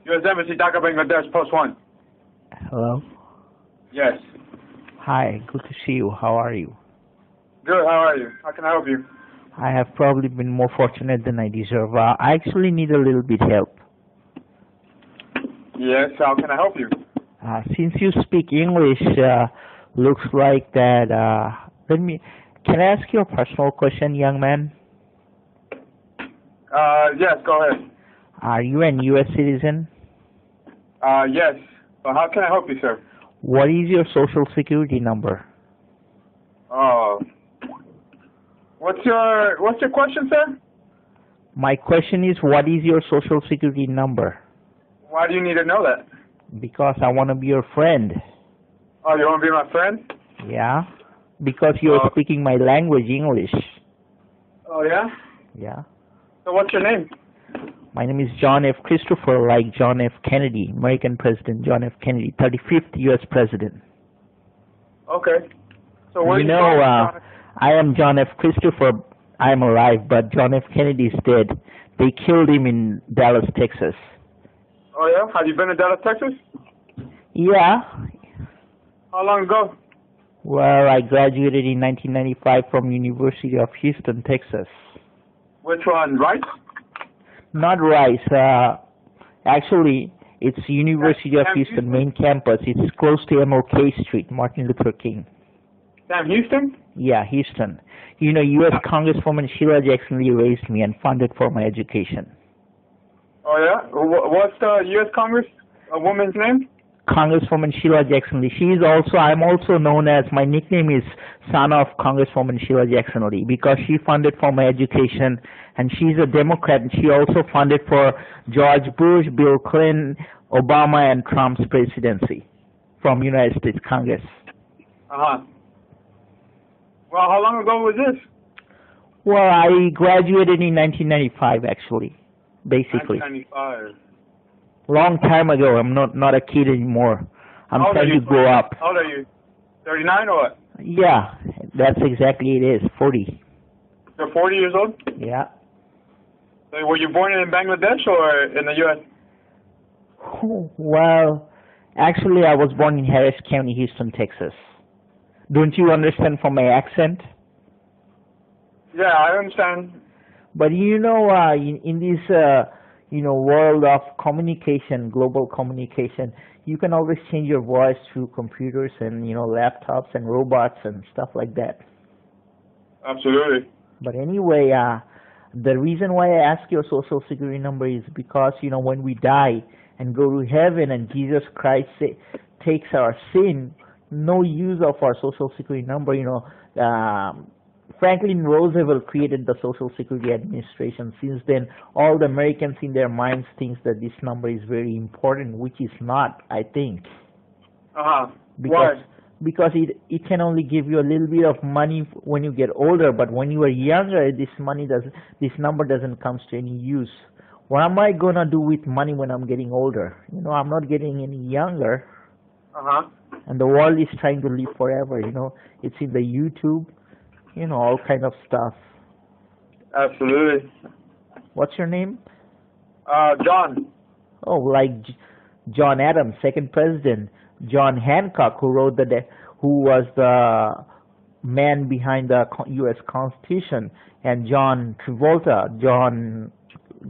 U.S. Embassy, Dhaka, Bangladesh, post 1. Hello? Yes. Hi, good to see you. How are you? Good, how are you? How can I help you? I have probably been more fortunate than I deserve. I actually need a little bit help. Yes, how can I help you? Since you speak English, looks like that, can I ask you a personal question, young man? Yes, go ahead. Are you an U.S. citizen? Yes. Well, how can I help you, sir? What is your social security number? What's your question, sir? My question is, what is your social security number? Why do you need to know that? Because I want to be your friend. Oh, you want to be my friend? Yeah? Because you're speaking my language, English. Oh, yeah? Yeah. So what's your name? My name is John F. Christopher, like John F. Kennedy, American President John F. Kennedy, 35th U.S. President. Okay. So where you know, I am John F. Christopher. I am alive, but John F. Kennedy is dead. They killed him in Dallas, Texas. Oh, yeah? Have you been to Dallas, Texas? Yeah. How long ago? Well, I graduated in 1995 from University of Houston, Texas. Which one, Rice? Not Rice. Actually, it's University of Houston main campus. It's close to MLK Street, Martin Luther King. Sam Houston? Yeah, Houston. You know, U.S. Congresswoman Sheila Jackson Lee raised me and funded for my education. Oh, yeah? What's the U.S. Congress woman's name? Congresswoman Sheila Jackson Lee. I'm also known as, my nickname is son of Congresswoman Sheila Jackson Lee because she funded for my education, and she's a Democrat, and she also funded for George Bush, Bill Clinton, Obama, and Trump's presidency from United States Congress. Uh-huh. Well, how long ago was this? Well, I graduated in 1995, actually, basically. 1995. Long time ago. I'm not a kid anymore. I'm trying to grow up. How old are you? 39 or what? Yeah, that's exactly it is, 40. You're 40 years old? Yeah. So were you born in Bangladesh or in the U.S.? Well, actually I was born in Harris County, Houston, Texas. Don't you understand from my accent? Yeah, I understand. But you know, in this world of communication, global communication, you can always change your voice through computers and laptops and robots and stuff like that. Absolutely. But anyway, the reason why I ask your social security number is because when we die and go to heaven and Jesus Christ takes our sin, no use of our social security number. Franklin Roosevelt created the Social Security Administration. Since then, all the Americans in their minds think that this number is very important, which is not, I think. Because it can only give you a little bit of money when you get older, but when you are younger, this number doesn't come to any use. What am I gonna do with money when I'm getting older? I'm not getting any younger. And the world is trying to live forever. It's in the YouTube. All kind of stuff. Absolutely. What's your name? John. Oh, like John Adams, second president. John Hancock, who was the man behind the U.S. Constitution, and John Travolta, John,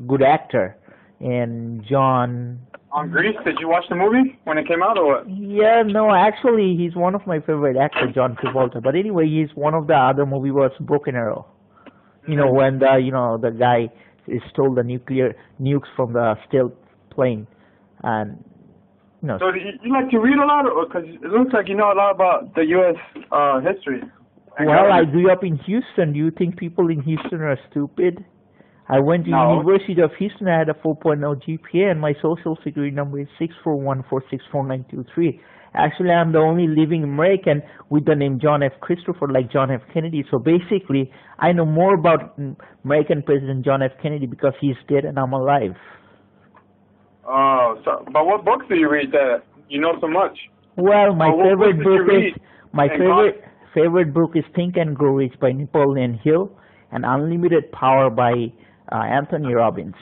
good actor, and John. On Grease, did you watch the movie when it came out or what? Yeah, no, actually, he's one of my favorite actors, John Travolta. But anyway, he's one of the other movie was Broken Arrow. When the guy stole the nukes from the stealth plane, and So you like to read a lot, because it looks like you know a lot about the U.S. History. Well, I grew up in Houston. Do you think people in Houston are stupid? I went to University of Houston. I had a 4.0 GPA, and my social security number is 641464923. Actually, I'm the only living American with the name John F. Christopher, like John F. Kennedy. So basically, I know more about American President John F. Kennedy because he's dead and I'm alive. Oh, but what books do you read that you know so much? Well, my favorite book is Think and Grow Rich by Napoleon Hill, and Unlimited Power by Anthony Robbins.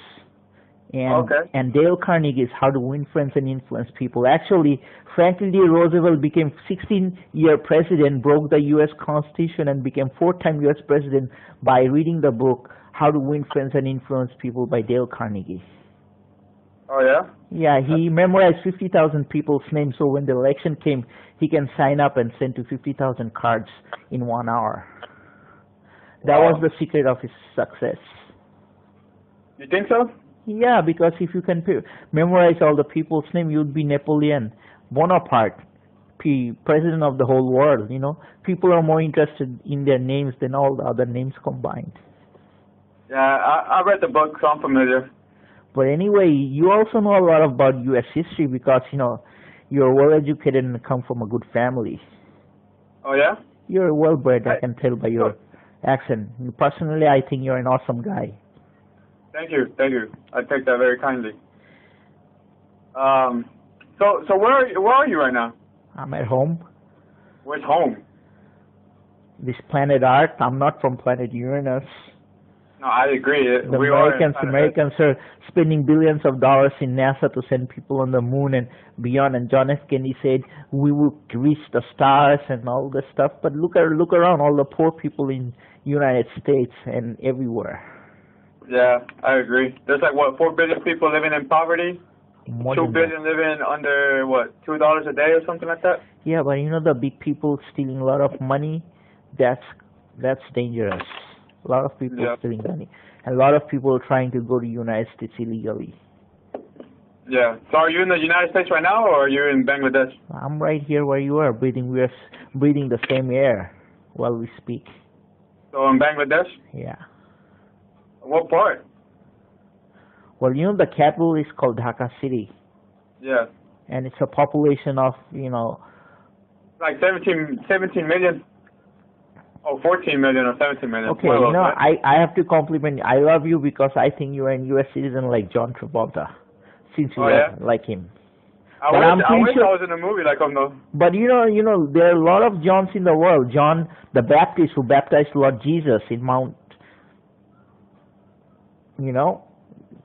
And Dale Carnegie's How to Win Friends and Influence People. Actually, Franklin D. Roosevelt became 16-year president, broke the U.S. Constitution, and became 4-time U.S. president by reading the book How to Win Friends and Influence People by Dale Carnegie. Oh, yeah? Yeah, he memorized 50,000 people's names, so when the election came, he can sign up and send to 50,000 cards in 1 hour. That was the secret of his success. You think so? Yeah, because if you can memorize all the people's name, you'd be Napoleon Bonaparte, president of the whole world. You know, people are more interested in their names than all the other names combined. Yeah, I read the book, so I'm familiar. But anyway, you also know a lot about U.S. history because, you know, you're well-educated and come from a good family. Oh, yeah? You're well-bred, I can tell by your accent. Personally, I think you're an awesome guy. Thank you. I take that very kindly. So where are you right now? I'm at home. Where's home? This planet Earth. I'm not from planet Uranus. No, I agree. The Americans are spending billions of dollars in NASA to send people on the moon and beyond. And John F. Kennedy said we will reach the stars and all this stuff. But look around, all the poor people in United States and everywhere. Yeah, I agree. There's like, 4 billion people living in poverty? More 2 billion living under, $2 a day or something like that? Yeah, but you know the big people stealing a lot of money? That's dangerous. A lot of people stealing money. And a lot of people trying to go to the United States illegally. Yeah. So are you in the United States right now, or are you in Bangladesh? I'm right here where you are, breathing. We're breathing the same air while we speak. So in Bangladesh? Yeah. What part? Well, you know the capital is called Dhaka City. Yeah. And it's a population of, you know... Like 17 million? Oh, 14 million or 17 million. Okay, you know, I have to compliment you. I love you because I think you're a U.S. citizen like John Travolta, since you like him. I wish I was in a movie like him, though. But you know, there are a lot of Johns in the world. John the Baptist, who baptized Lord Jesus in Mount... You know?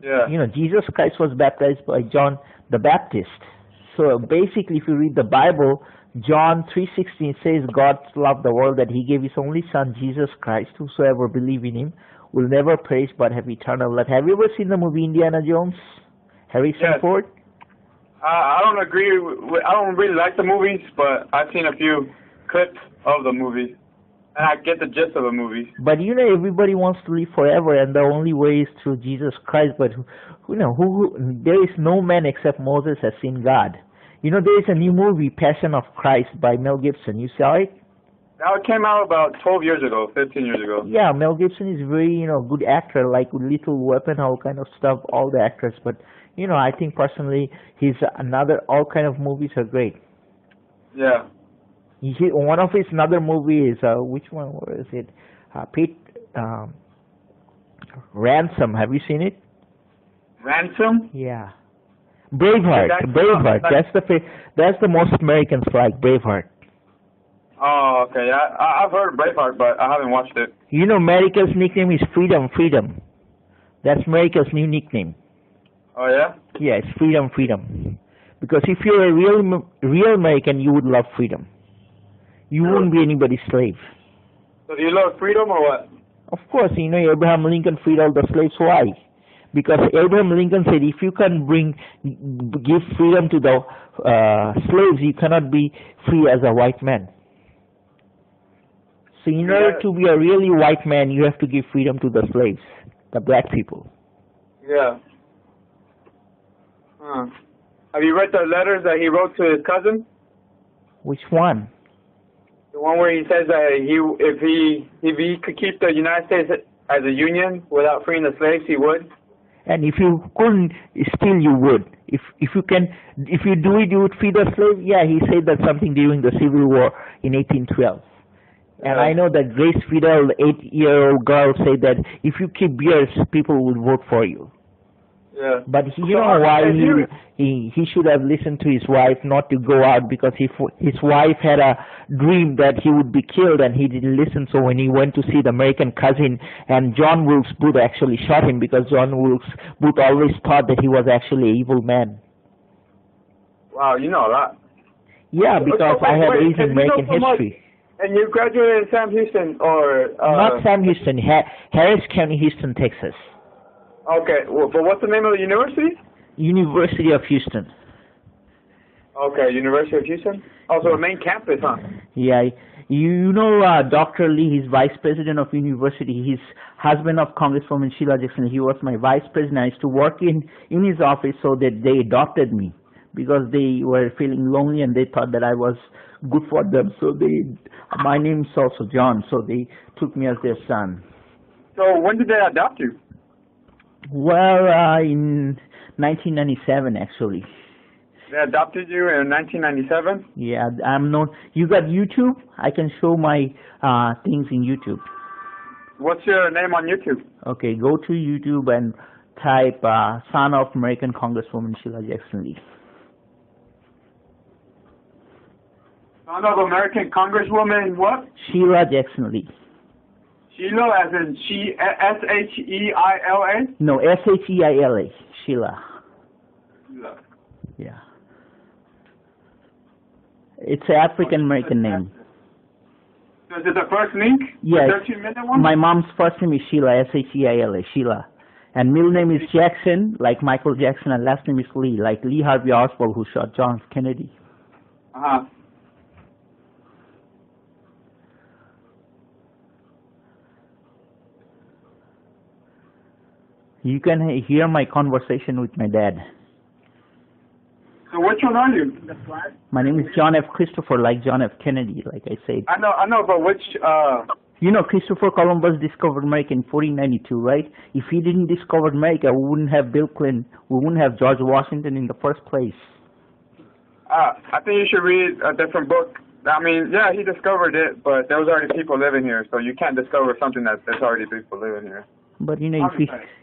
Yeah. You know, Jesus Christ was baptized by John the Baptist. So basically, if you read the Bible, John 3:16 says God loved the world that He gave His only Son, Jesus Christ. Whosoever believe in Him will never perish but have eternal life. Have you ever seen the movie Indiana Jones? Harrison Ford? I don't agree. I don't really like the movies, but I've seen a few clips of the movies. And I get the gist of the movies. But you know, everybody wants to live forever, and the only way is through Jesus Christ. But there is no man except Moses has seen God. You know, there is a new movie, Passion of Christ, by Mel Gibson. You saw it? That came out about 12 years ago, 15 years ago. Yeah, Mel Gibson is very, good actor, like Little Weapon, all kind of stuff, all the actors. But, I think personally, all kind of movies are great. Yeah. One of his another movie is, which one was it? Ransom. Have you seen it? Ransom? Yeah. Braveheart. Braveheart. That's the most Americans like, Braveheart. Oh, okay. I've heard of Braveheart, but I haven't watched it. You know, America's nickname is Freedom. That's America's new nickname. Oh, yeah? Yeah, it's Freedom. Because if you're a real American, you would love freedom. You wouldn't be anybody's slave. So do you love freedom or what? Of course, Abraham Lincoln freed all the slaves. Why? Because Abraham Lincoln said, if you can give freedom to the slaves, you cannot be free as a white man. So in order to be a really white man, you have to give freedom to the slaves, the black people. Yeah. Have you read the letters that he wrote to his cousin? Which one? The one where he says that if he could keep the United States as a union without freeing the slaves, he would. And if you couldn't, still you would. If you do it, you would free the slaves. Yeah, he said that something during the Civil War in 1812. And I know that Grace Fidel, the 8-year-old girl, said that if you keep beers, people will vote for you. Yeah. But you know why he should have listened to his wife not to go out, because his wife had a dream that he would be killed and he didn't listen. So when he went to see the American cousin, and John Wilkes Booth actually shot him, because John Wilkes Booth always thought that he was actually an evil man. Wow, you know that. Yeah, because I have Asian American history. And you graduated in Sam Houston, or not Sam Houston, Harris County, Houston, Texas. Okay, well, but what's the name of the university? University of Houston. Okay, University of Houston. Also a main campus, huh? Yeah, you know Dr. Lee, he's vice president of university. He's husband of Congresswoman Sheila Jackson. He was my vice president. I used to work in his office, so that they adopted me because they were feeling lonely and they thought that I was good for them. So my name's also John, so they took me as their son. So when did they adopt you? Well, in 1997, actually. They adopted you in 1997? Yeah, I'm not. You got YouTube? I can show my things in YouTube. What's your name on YouTube? Okay, go to YouTube and type son of American Congresswoman Sheila Jackson Lee. Son of American Congresswoman what? Sheila Jackson Lee. Sheila as in S-H-E-I-L-A? No, S-H-E-I-L-A. Sheila. Sheila. Yeah. It's an African American name. So is it the first link? Yes. The 13-minute one? My mom's first name is Sheila, S-H-E-I-L-A, Sheila. And middle name is Jackson, like Michael Jackson, and last name is Lee, like Lee Harvey Oswald, who shot John F. Kennedy. Uh-huh. You can hear my conversation with my dad. So which one are you? My name is John F. Christopher, like John F. Kennedy, like I said. I know, but which, You know, Christopher Columbus discovered America in 1492, right? If he didn't discover America, we wouldn't have Bill Clinton, we wouldn't have George Washington in the first place. I think you should read a different book. I mean, yeah, he discovered it, but there was already people living here, so you can't discover something that there's already people living here. But you know,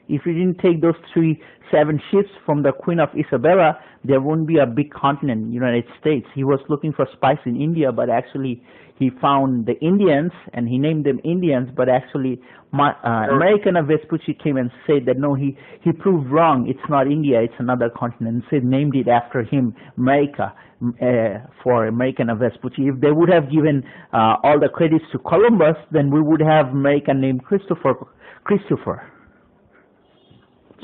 if you didn't take those 7 ships from the Queen of Isabella, there wouldn't be a big continent, United States. He was looking for spice in India, but actually he found the Indians, and he named them Indians, but actually American Vespucci came and said that no, he proved wrong. It's not India, it's another continent. So named it after him, America, for American Vespucci. If they would have given all the credits to Columbus, then we would have American named Christopher.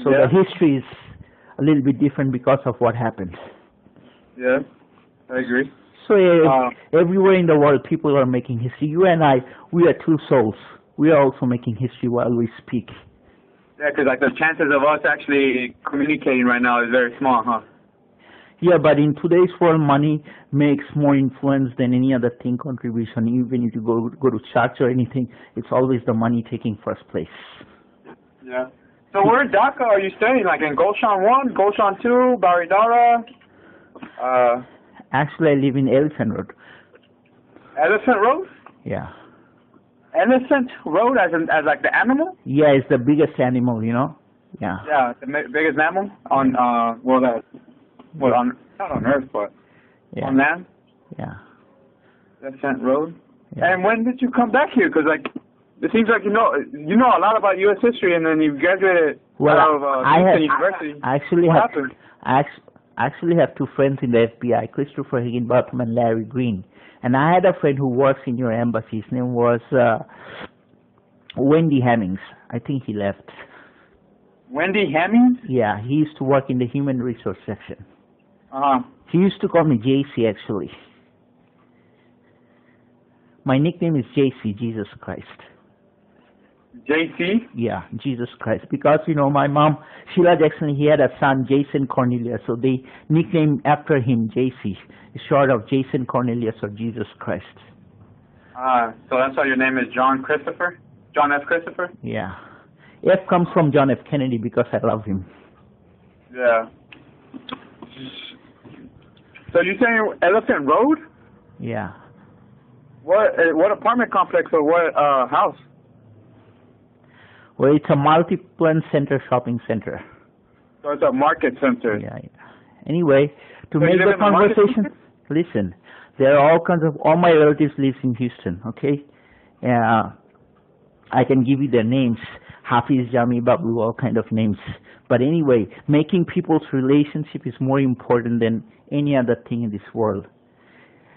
So yeah. The history is a little bit different because of what happened. Yeah, I agree. So everywhere in the world, people are making history. You and I, we are two souls. We are also making history while we speak. Yeah, because like the chances of us actually communicating right now is very small, huh? Yeah, but in today's world, money makes more influence than any other thing contribution. Even if you go to church or anything, it's always the money taking first place. Yeah. So where in Dhaka are you staying? Like in Gulshan 1, Gulshan 2, Baridara? Actually, I live in Elephant Road. Elephant Road? Yeah. Elephant Road as like the animal? Yeah, it's the biggest animal, Yeah. Yeah, the biggest mammal on, not on Earth, but on land? Yeah. Elephant Road? Yeah. And when did you come back here? Because like, it seems like you know a lot about U.S. history, and then you graduated out of Houston University. I actually have 2 friends in the FBI, Christopher Higginbotham and Larry Green. And I had a friend who works in your embassy. His name was Wendy Hemmings. I think he left. Wendy Hemmings? Yeah, he used to work in the human resource section. Uh-huh. He used to call me JC, actually. My nickname is JC, Jesus Christ. JC? Yeah, Jesus Christ. Because, my mom, Sheila Jackson, he had a son, Jason Cornelius, so they nicknamed after him JC, short of Jason Cornelius or Jesus Christ. So that's why your name is John Christopher? John F. Christopher? Yeah. F comes from John F. Kennedy because I love him. Yeah. So you're saying Elephant Road? Yeah. What apartment complex or what house? Well, it's a multi-plan center shopping center. So it's a market center. Yeah. Anyway, to So make you live the in the market conversation, center? listen, there are all my relatives live in Houston, okay? I can give you their names, Hafiz, Jami, Babu, all kind of names. But anyway, making people's relationship is more important than any other thing in this world.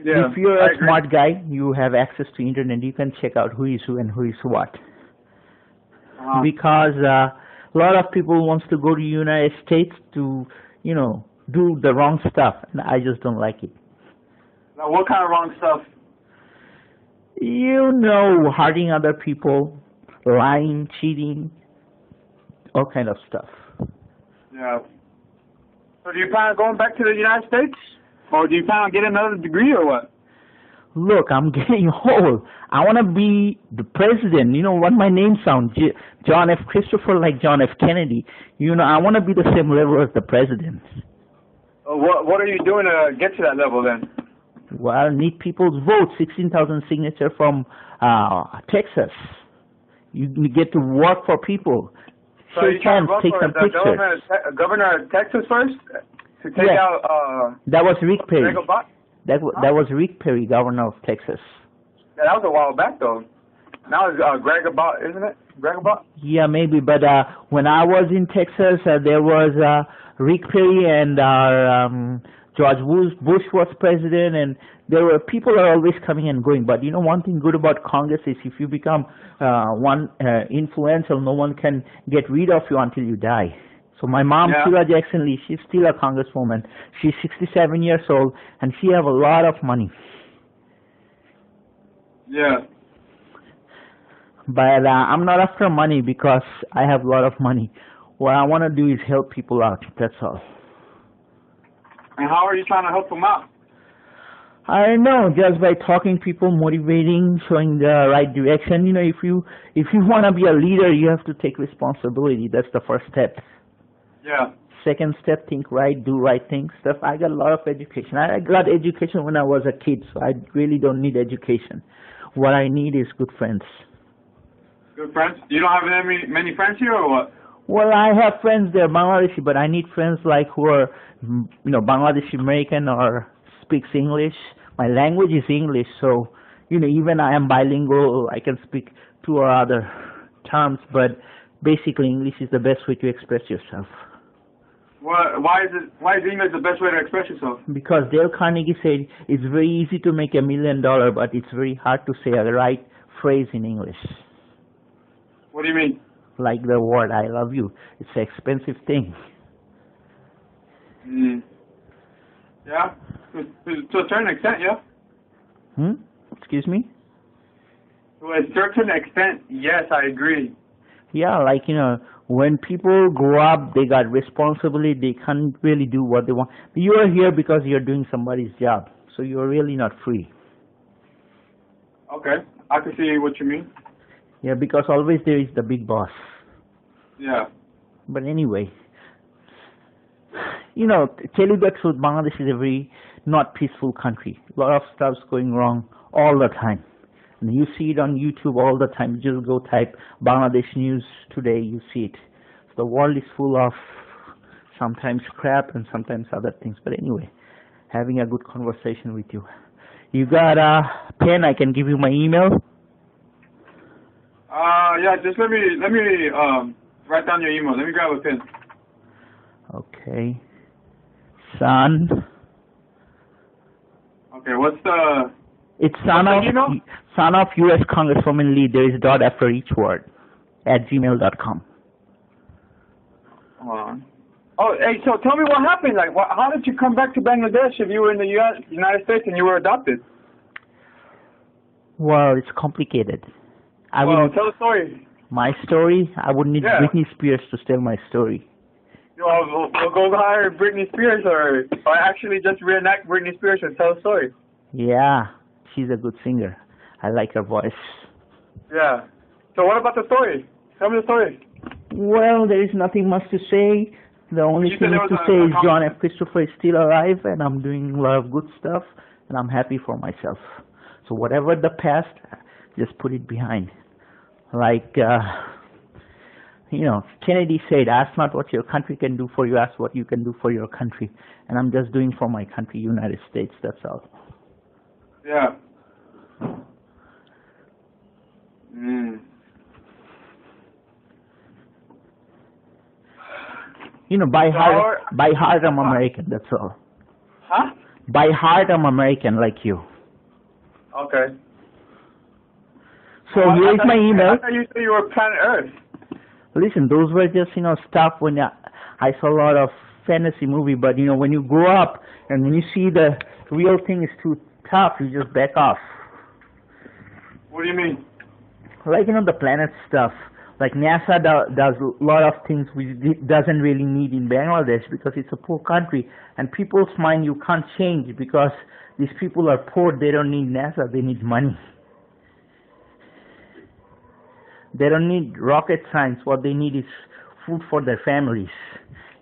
Yeah, if you're I a agree. smart guy, you have access to internet, you can check out who is who and who is what. Because a lot of people wants to go to United States to, do the wrong stuff, and I just don't like it. Now, what kind of wrong stuff? Hurting other people, lying, cheating, all kind of stuff. Yeah. So do you plan on going back to the United States? Or do you plan on getting another degree or what? Look, I'm getting old. I want to be the president. You know what my name sounds? John F. Christopher, like John F. Kennedy. I want to be the same level as the president. What are you doing to get to that level then? Well, I need people's votes, 16,000 signatures from Texas. You get to work for people. So you Shake trying hands, to vote take for some the pictures. governor of Texas first? To take out... that was Rick Perry. That That was Rick Perry, governor of Texas. Yeah, that was a while back though. Now it's Greg Abbott, isn't it? Greg Abbott? Yeah, maybe. But when I was in Texas, there was Rick Perry and George Bush was president, and there were people are always coming and going. But one thing good about Congress is if you become influential, no one can get rid of you until you die. So my mom, Sheila Jackson Lee, she's still a congresswoman. She's 67 years old, and she have a lot of money. Yeah. But I'm not after money because I have a lot of money. What I want to do is help people out. That's all. And how are you trying to help them out? I don't know, just by talking people, motivating, showing the right direction. If you want to be a leader, you have to take responsibility. That's the first step. Yeah. Second step, think right, do right things. Stuff. I got a lot of education. I got education when I was a kid, so I really don't need education. What I need is good friends. Good friends? You don't have many friends here or what? Well, I have friends there, Bangladeshi, but I need friends like who are, Bangladeshi American or speaks English. My language is English, so, even I am bilingual. I can speak two or other terms, but basically English is the best way to express yourself. Why is English the best way to express yourself? Because Dale Carnegie said it's very easy to make $1 million, but it's very hard to say the right phrase in English. What do you mean? Like the word "I love you." It's an expensive thing. Yeah, to a certain extent, yeah. Excuse me? To a certain extent, yes, I agree. Yeah, like, when people grow up, they got responsibility, they can't really do what they want. You are here because you're doing somebody's job, so you're really not free. Okay, I can see what you mean. Yeah, because always there is the big boss. Yeah. But anyway, tell you the truth, Bangladesh is a very not peaceful country. A lot of stuff's going wrong all the time. And you see it on YouTube all the time. You just go type Bangladesh news today, you see it. So the world is full of sometimes crap and sometimes other things. But anyway, having a good conversation with you. You got a pen? I can give you my email. Yeah, just let me write down your email. Let me grab a pen. Okay. Son. Okay, what's the... It's son of U.S. Congresswoman Lee. There is a dot after each word. @gmail.com. Hold on. Oh, hey, so tell me what happened. Like, how did you come back to Bangladesh if you were in the United States and you were adopted? Well, it's complicated. Tell the story. My story? I would need Britney Spears to tell my story. We'll go hire Britney Spears or actually just reenact Britney Spears and tell a story. Yeah, she's a good singer. I like her voice. Yeah. So what about the story? Tell me the story. Well, there is nothing much to say. The only thing to say is John F. Christopher is still alive, and I'm doing a lot of good stuff, and I'm happy for myself. So whatever the past, just put it behind. Like You know, Kennedy said, ask not what your country can do for you, ask what you can do for your country. And I'm just doing for my country, United States, that's all. Yeah. Mm. You know, by heart I'm American, that's all. Huh? By heart I'm American, like you. Okay. So here's my email. I thought you said you were planet Earth. Listen, those were just, you know, stuff when I saw a lot of fantasy movie, but, you know, when you grow up and when you see the real thing is too tough, you just back off. What do you mean? Like, you know, the planet stuff. Like NASA does a lot of things which it doesn't really need in Bangladesh because it's a poor country. And people's mind you can't change because these people are poor. They don't need NASA. They need money. They don't need rocket science. What they need is food for their families.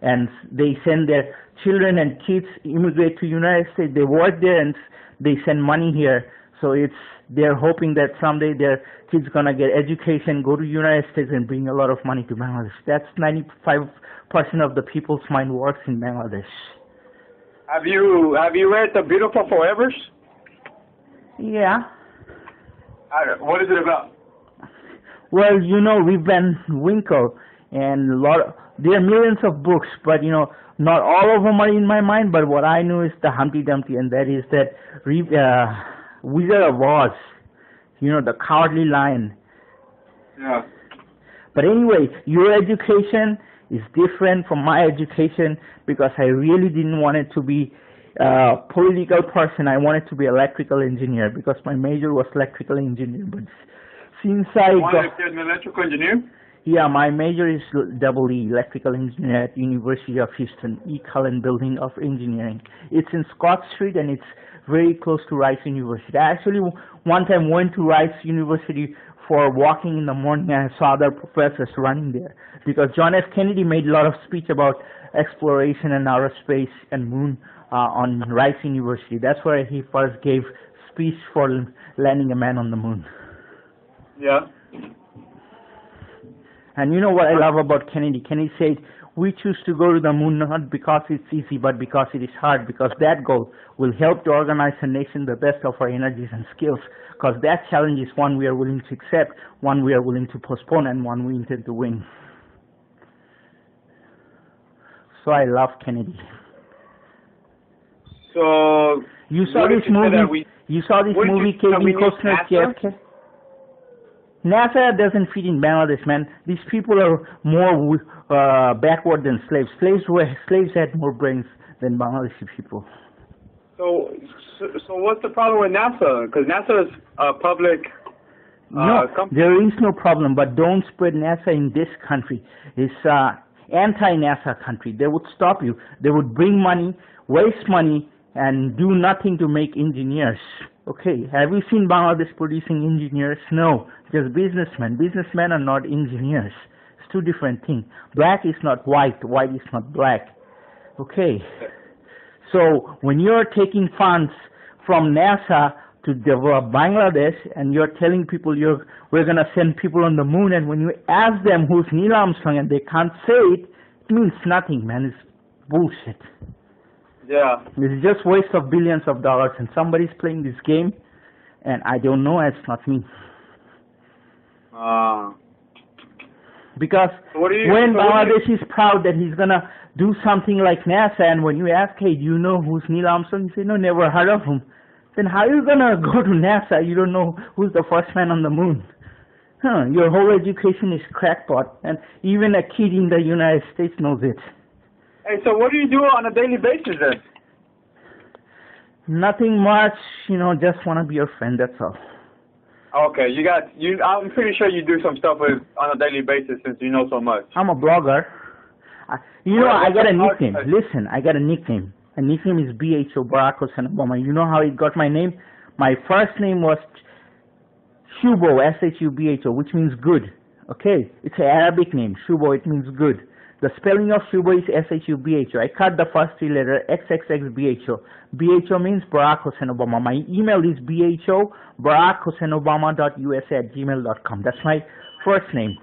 And they send their children and kids immigrate to United States. They work there and they send money here. So they're hoping that someday their kids gonna get education, go to United States and bring a lot of money to Bangladesh. That's 95% of the people's mind works in Bangladesh. Have you read The Beautiful Forevers? Yeah. What is it about? Well, you know, Rip Van Winkle and there are millions of books, but you know, not all of them are in my mind, but what I know is the Humpty Dumpty, and that is that Wizard of Oz, you know, the Cowardly Lion. Yeah. But anyway, your education is different from my education because I really didn't want it to be a political person. I wanted to be electrical engineer because my major was electrical engineer. But since you wanted to be an electrical engineer? Yeah, my major is EE, electrical engineer at University of Houston, E. Cullen Building of Engineering. It's in Scott Street and it's very close to Rice University. I actually one time went to Rice University for walking in the morning and I saw other professors running there because John F. Kennedy made a lot of speech about exploration and outer space and moon on Rice University. That's where he first gave speech for landing a man on the moon. Yeah. And you know what I love about Kennedy? Kennedy said, we choose to go to the moon not because it's easy, but because it is hard, because that goal will help to organize a nation the best of our energies and skills, because that challenge is one we are willing to accept, one we are willing to postpone, and one we intend to win. So I love Kennedy. So you saw this movie? You saw this movie, Kevin Costner, JFK? NASA doesn't fit in Bangladesh, man. These people are more backward than slaves. Slaves had more brains than Bangladeshi people. So what's the problem with NASA? Because NASA is a public company. There is no problem, but don't spread NASA in this country. It's anti-NASA country. They would stop you. They would bring money, waste money, and do nothing to make engineers. Okay, have you seen Bangladesh producing engineers? No, just businessmen. Businessmen are not engineers. It's two different things. Black is not white, white is not black. Okay, so when you're taking funds from NASA to develop Bangladesh and you're telling people we're going to send people on the moon, and when you ask them who's Neil Armstrong and they can't say it, it means nothing, man. It's bullshit. Yeah. It's just waste of billions of dollars, and somebody's playing this game, and I don't know, it's not me. Because when Bangladesh is proud that he's going to do something like NASA, and when you ask, hey, do you know who's Neil Armstrong? You say, no, never heard of him. Then how are you going to go to NASA? You don't know who's the first man on the moon. Your whole education is crackpot, and even a kid in the United States knows it. Hey, so what do you do on a daily basis then? Nothing much, just want to be your friend, that's all. Okay, I'm pretty sure you do some stuff on a daily basis since you know so much. I'm a blogger. I got a nickname. Listen, I got a nickname. My nickname is BHO, Barack Hussein Obama. You know how it got my name? My first name was Shubo, S-H-U-B-H-O, which means good. Okay? It's an Arabic name. Shubo, it means good. The spelling of Shubo is S-H-U-B-H-O. I cut the first three letters, XXXBHO. BHO means Barack Hussein Obama. My email is BHO, BarackHusseinObama.usa@gmail.com. That's my first name.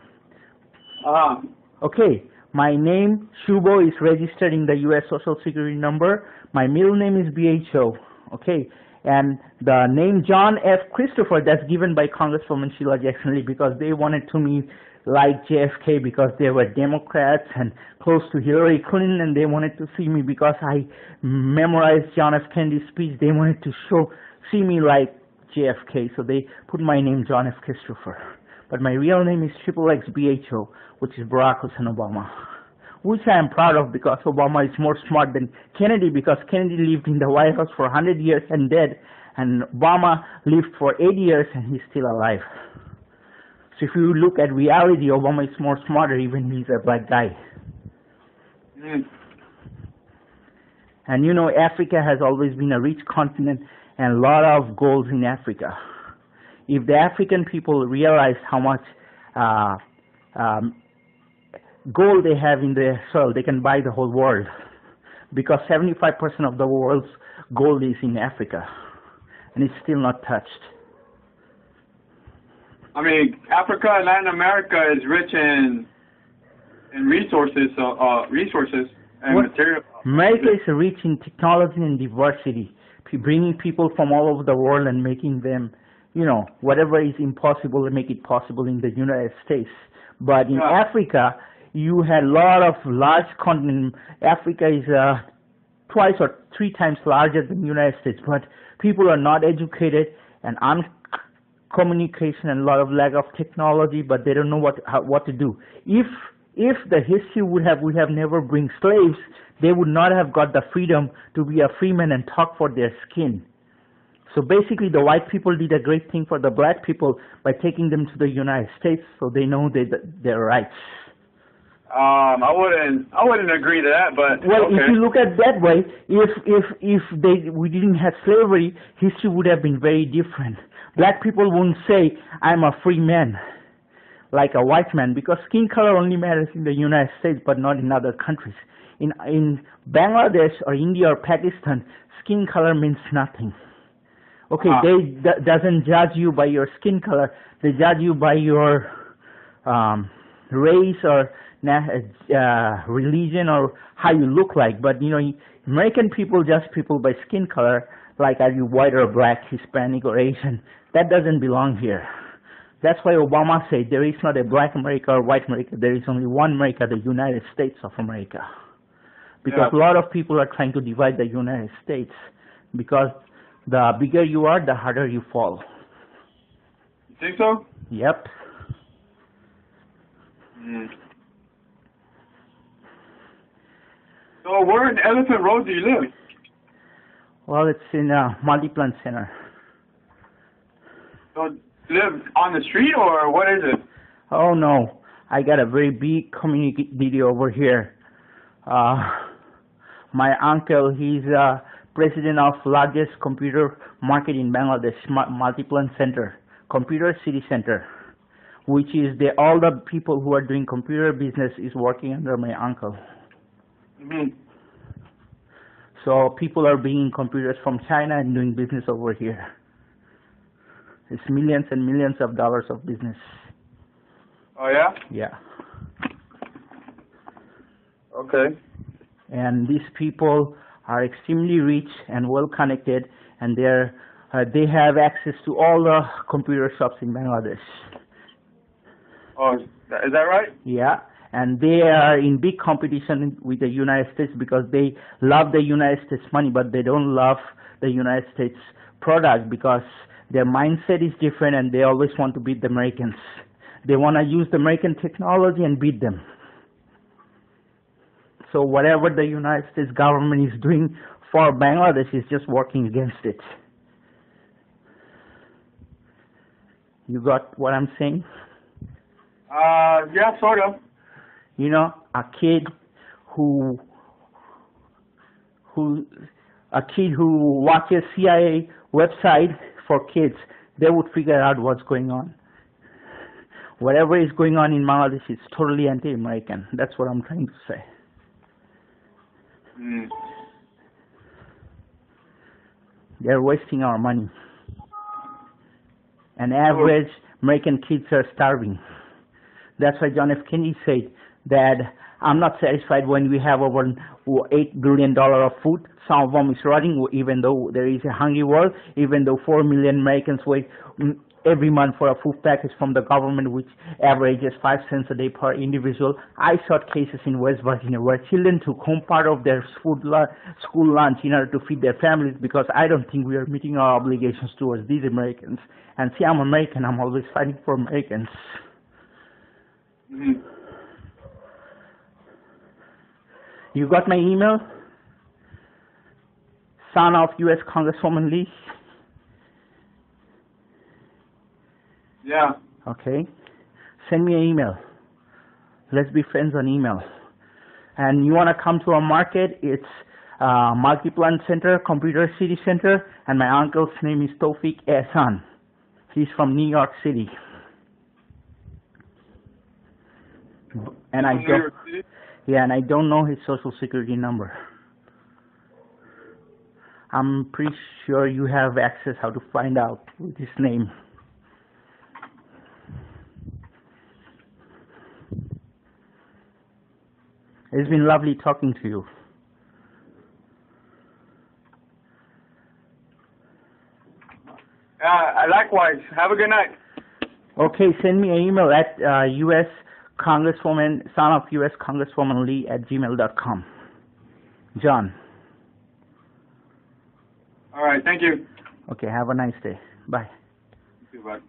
Okay, my name, Shubo, is registered in the U.S. Social Security number. My middle name is BHO. Okay, and the name John F. Christopher, that's given by Congresswoman Sheila Jackson Lee because they wanted to me like JFK because they were Democrats and close to Hillary Clinton, and they wanted to see me because I memorized John F. Kennedy's speech. They wanted to see me like JFK, so they put my name John F. Christopher. But my real name is XXXBHO, which is Barack Hussein Obama, which I am proud of because Obama is more smart than Kennedy because Kennedy lived in the White House for 100 years and dead, and Obama lived for 8 years and he's still alive. So if you look at reality, Obama is more smarter even he's a black guy. And you know, Africa has always been a rich continent and a lot of gold in Africa. If the African people realize how much gold they have in their soil, they can buy the whole world. Because 75% of the world's gold is in Africa, and it's still not touched. I mean, Africa and Latin America is rich in resources, and material. America is rich in technology and diversity, bringing people from all over the world and making them, you know, whatever is impossible, make it possible in the United States. But in Africa, you had a lot of large continent. Africa is twice or 3 times larger than the United States, but people are not educated and communication and a lot of lack of technology, but they don't know what to do. If the history we have never bring slaves, they would not have got the freedom to be a freeman and talk for their skin. So basically, the white people did a great thing for the black people by taking them to the United States, so they know their rights. I wouldn't agree to that, but well, okay. If you look at it that way, if we didn't have slavery, history would have been very different. Black people wouldn't say, I'm a free man, like a white man, because skin color only matters in the United States, but not in other countries. In Bangladesh or India or Pakistan, skin color means nothing. Okay, they doesn't judge you by your skin color. They judge you by your race or religion or how you look like. But, you know, American people judge people by skin color, like are you white or black, Hispanic or Asian. That doesn't belong here. That's why Obama said there is not a black America or white America. There is only one America, the United States of America. Because a lot of people are trying to divide the United States. Because the bigger you are, the harder you fall. You think so? Yep. So where in Elephant Road do you live? Well, it's in a multi-plant center. So you live on the street or what is it? Oh no, I got a very big community over here. My uncle, he's president of largest computer market in Bangladesh, multi-plant center, computer city center, which is all the people who are doing computer business is working under my uncle. So people are bringing computers from China and doing business over here. It's millions and millions of dollars of business. Oh yeah? Yeah. Okay. And these people are extremely rich and well connected, and they have access to all the computer shops in Bangladesh. Oh, is that right? Yeah. And they are in big competition with the United States because they love the United States money, but they don't love the United States product because their mindset is different and they always want to beat the Americans. They want to use the American technology and beat them. So whatever the United States government is doing for Bangladesh is just working against it. You got what I'm saying? Yeah, sort of. You know, a kid who watches CIA website for kids, they would figure out what's going on. Whatever is going on in Bangladesh is totally anti-American. That's what I'm trying to say. They're wasting our money. And average American kids are starving. That's why John F. Kennedy said that I'm not satisfied when we have over $8 billion of food. Some of them is rotting, even though there is a hungry world, even though 4 million Americans wait every month for a food package from the government, which averages 5 cents a day per individual. I saw cases in West Virginia where children took home part of their school lunch in order to feed their families, because I don't think we are meeting our obligations towards these Americans. And see, I'm American. I'm always fighting for Americans. Mm-hmm. You got my email? Son of U.S. Congresswoman Lee? Yeah. Okay. Send me an email. Let's be friends on email. And you want to come to our market? It's Multiplant Center, Computer City Center, and my uncle's name is Tawfiq Ehsan. He's from New York City. And I don't know his social security number. I'm pretty sure you have access how to find out with his name. It's been lovely talking to you. Likewise. Have a good night. Okay, send me an email at U.S. Congresswoman, son of U.S. Congresswoman Lee at gmail.com. John. All right. Thank you. Okay, have a nice day. Bye. You too, bye.